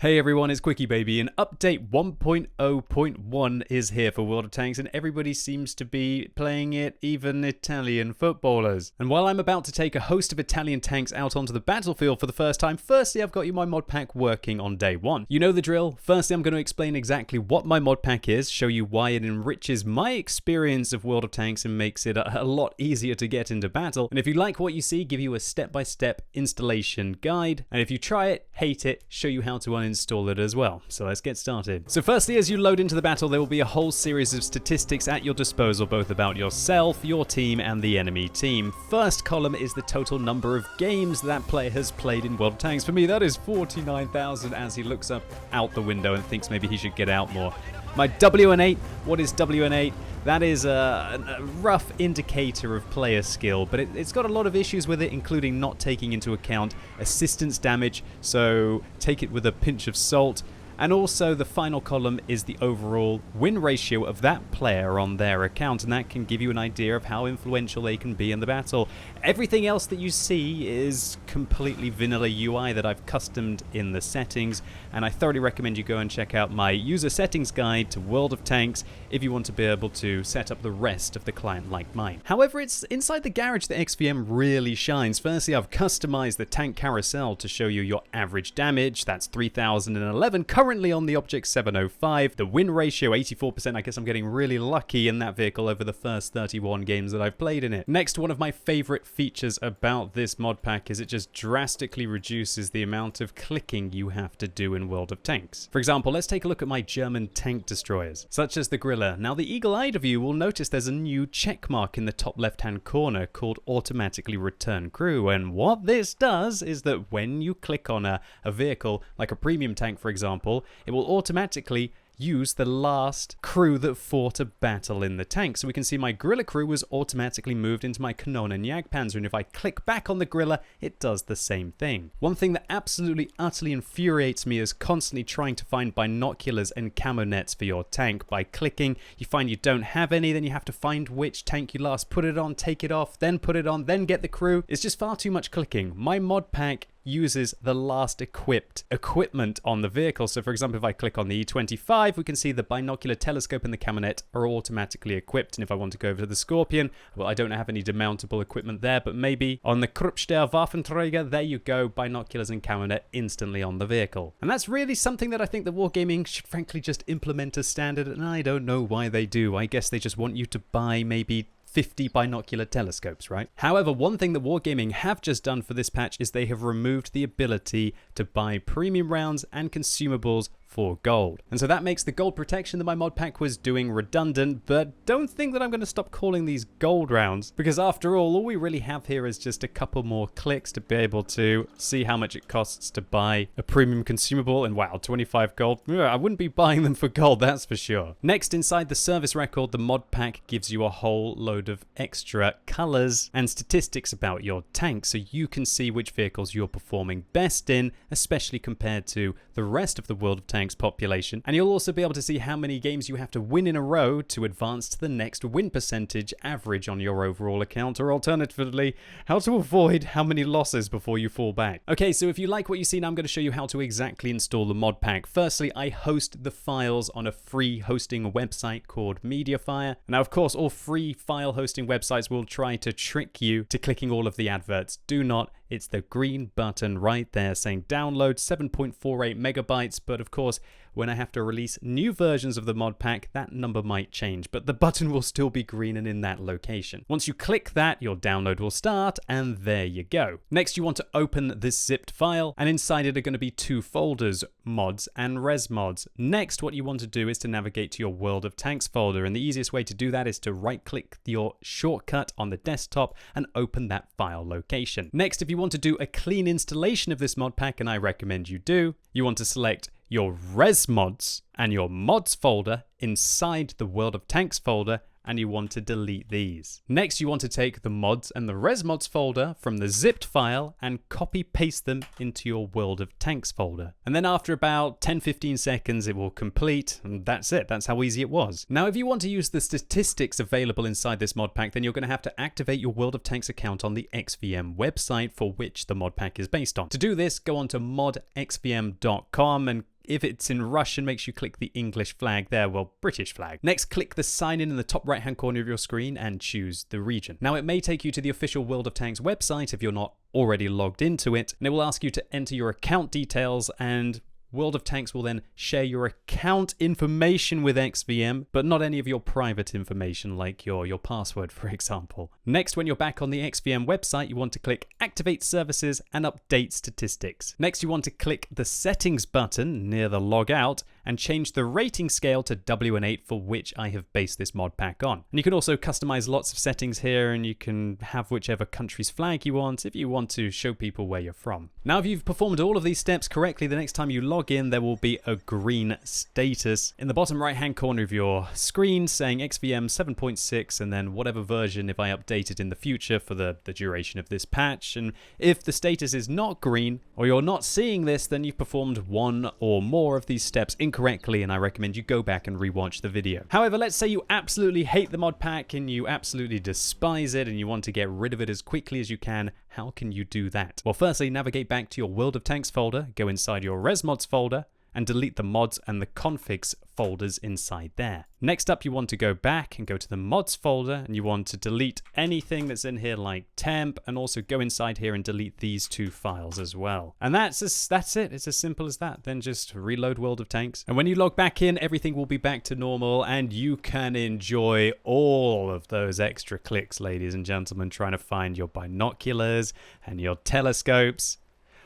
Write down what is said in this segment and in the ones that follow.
Hey everyone, it's QuickyBaby, and update 1.0.1 is here for World of Tanks, and everybody seems to be playing it, even Italian footballers. And while I'm about to take a host of Italian tanks out onto the battlefield for the first time, firstly I've got you my mod pack working on day one. You know the drill. Firstly I'm going to explain exactly what my mod pack is, show you why it enriches my experience of World of Tanks and makes it a lot easier to get into battle. And if you like what you see, give you a step-by-step installation guide. And if you try it, hate it, show you how to uninstall it as well. So let's get started. So firstly, as you load into the battle, there will be a whole series of statistics at your disposal, both about yourself, your team, and the enemy team. First column is the total number of games that player has played in World of Tanks. For me, that is 49,000 as he looks up out the window and thinks maybe he should get out more. My WN8, what is WN8? That is a rough indicator of player skill, but it's got a lot of issues with it, including not taking into account assistance damage, so take it with a pinch of salt. And also the final column is the overall win ratio of that player on their account, and that can give you an idea of how influential they can be in the battle. Everything else that you see is completely vanilla UI that I've customed in the settings, and I thoroughly recommend you go and check out my user settings guide to World of Tanks if you want to be able to set up the rest of the client like mine. However, it's inside the garage that XVM really shines. Firstly, I've customized the tank carousel to show you your average damage. That's 3011, currently on the Object 705. The win ratio, 84%. I guess I'm getting really lucky in that vehicle over the first 31 games that I've played in it. Next, one of my favorite features about this mod pack is it just drastically reduces the amount of clicking you have to do in World of Tanks. For example, let's take a look at my German tank destroyers, such as the Griller. Now, the eagle-eyed of you will notice there's a new check mark in the top left-hand corner called Automatically Return Crew, and what this does is that when you click on a vehicle, like a premium tank for example, it will automatically use the last crew that fought a battle in the tank. So we can see my Griller crew was automatically moved into my Kanone and Jagdpanzer, and if I click back on the Griller, it does the same thing. One thing that absolutely utterly infuriates me is constantly trying to find binoculars and camo nets for your tank. By clicking, you find you don't have any, then you have to find which tank you last put it on, take it off, then put it on, then get the crew. It's just far too much clicking. My mod pack uses the last equipped equipment on the vehicle. So for example, if I click on the E25, we can see the binocular telescope and the camonet are automatically equipped. And if I want to go over to the Scorpion, well, I don't have any demountable equipment there, but maybe on the Kruppstahl Waffenträger, there you go, binoculars and camonet instantly on the vehicle. And that's really something that I think that Wargaming should frankly just implement as standard, and I don't know why they do. I guess they just want you to buy maybe 50 binocular telescopes, right? However, one thing that Wargaming have just done for this patch is they have removed the ability to buy premium rounds and consumables for gold. And so that makes the gold protection that my mod pack was doing redundant, but don't think that I'm going to stop calling these gold rounds, because after all we really have here is just a couple more clicks to be able to see how much it costs to buy a premium consumable, and wow, 25 gold. I wouldn't be buying them for gold, that's for sure. Next, inside the service record, the mod pack gives you a whole load of extra colors and statistics about your tank, so you can see which vehicles you're performing best in, especially compared to the rest of the World of Tanks population. And you'll also be able to see how many games you have to win in a row to advance to the next win percentage average on your overall account, or alternatively, how to avoid how many losses before you fall back. Okay, so if you like what you see, now I'm going to show you how to exactly install the mod pack. Firstly, I host the files on a free hosting website called Mediafire. Now, of course, all free file hosting websites will try to trick you to clicking all of the adverts. Do not. It's the green button right there saying download 7.48 megabytes, but of course, when I have to release new versions of the mod pack, that number might change, but the button will still be green and in that location. Once you click that, your download will start, and there you go. Next, you want to open this zipped file, and inside it are going to be two folders, mods and res mods. Next, what you want to do is to navigate to your World of Tanks folder, and the easiest way to do that is to right-click your shortcut on the desktop and open that file location. Next, if you want to do a clean installation of this mod pack, and I recommend you do, you want to select your res mods and your mods folder inside the World of Tanks folder, and you want to delete these. Next, you want to take the mods and the res mods folder from the zipped file and copy paste them into your World of Tanks folder. And then after about 10-15 seconds, it will complete, and that's it. That's how easy it was. Now, if you want to use the statistics available inside this mod pack, then you're going to have to activate your World of Tanks account on the XVM website for which the mod pack is based on. To do this, go on to modxvm.com and If it's in Russian, make sure you click the English flag there, well, British flag. Next, click the sign in the top right-hand corner of your screen and choose the region. Now, it may take you to the official World of Tanks website if you're not already logged into it, and it will ask you to enter your account details, and World of Tanks will then share your account information with XVM, but not any of your private information like your password, for example. Next, when you're back on the XVM website, you want to click Activate Services and Update Statistics. Next, you want to click the Settings button near the Logout and change the rating scale to WN8 for which I have based this mod pack on. And you can also customize lots of settings here, and you can have whichever country's flag you want if you want to show people where you're from. Now, if you've performed all of these steps correctly, the next time you log in, there will be a green status in the bottom right hand corner of your screen saying XVM 7.6 and then whatever version if I update it in the future for the duration of this patch. And if the status is not green or you're not seeing this, then you've performed one or more of these steps incorrectly, and I recommend you go back and rewatch the video. However, let's say you absolutely hate the mod pack and you absolutely despise it and you want to get rid of it as quickly as you can. How can you do that? Well, firstly, navigate back to your World of Tanks folder, go inside your ResMods folder, and delete the mods and the configs folders inside there. Next up, you want to go back and go to the mods folder, and you want to delete anything that's in here like temp, and also go inside here and delete these two files as well. And that's it. It's as simple as that. Then just reload World of Tanks. And when you log back in, everything will be back to normal, and you can enjoy all of those extra clicks, ladies and gentlemen, trying to find your binoculars and your telescopes.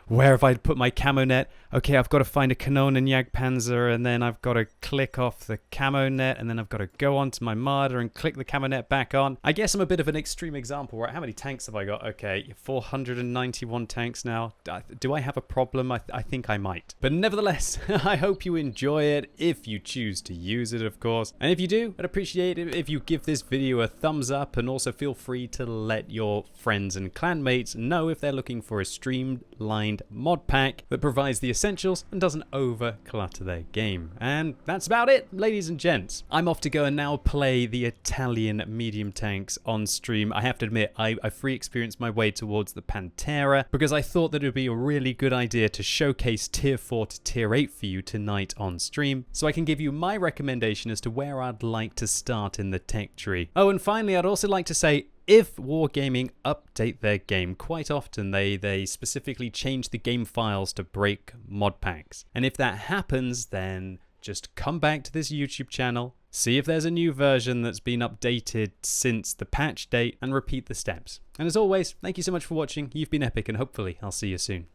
Where have I put my camo net? Okay, I've got to find a Kanonen Jagdpanzer, and then I've got to click off the camo net, and then I've got to go onto my Marder and click the camo net back on. I guess I'm a bit of an extreme example, right? How many tanks have I got? Okay, 491 tanks now. Do I have a problem? I think I might. But nevertheless, I hope you enjoy it, if you choose to use it, of course. And if you do, I'd appreciate it if you give this video a thumbs up, and also feel free to let your friends and clanmates know if they're looking for a streamlined mod pack that provides the essentials and doesn't over clutter their game. And that's about it, ladies and gents. I'm off to go and now play the Italian medium tanks on stream. I have to admit, I free experienced my way towards the Pantera because I thought that it would be a really good idea to showcase tier 4 to tier 8 for you tonight on stream, so I can give you my recommendation as to where I'd like to start in the tech tree. Oh, and finally, I'd also like to say, if Wargaming update their game, quite often they specifically change the game files to break mod packs. And if that happens, then just come back to this YouTube channel, see if there's a new version that's been updated since the patch date, and repeat the steps. And as always, thank you so much for watching. You've been epic, and hopefully I'll see you soon.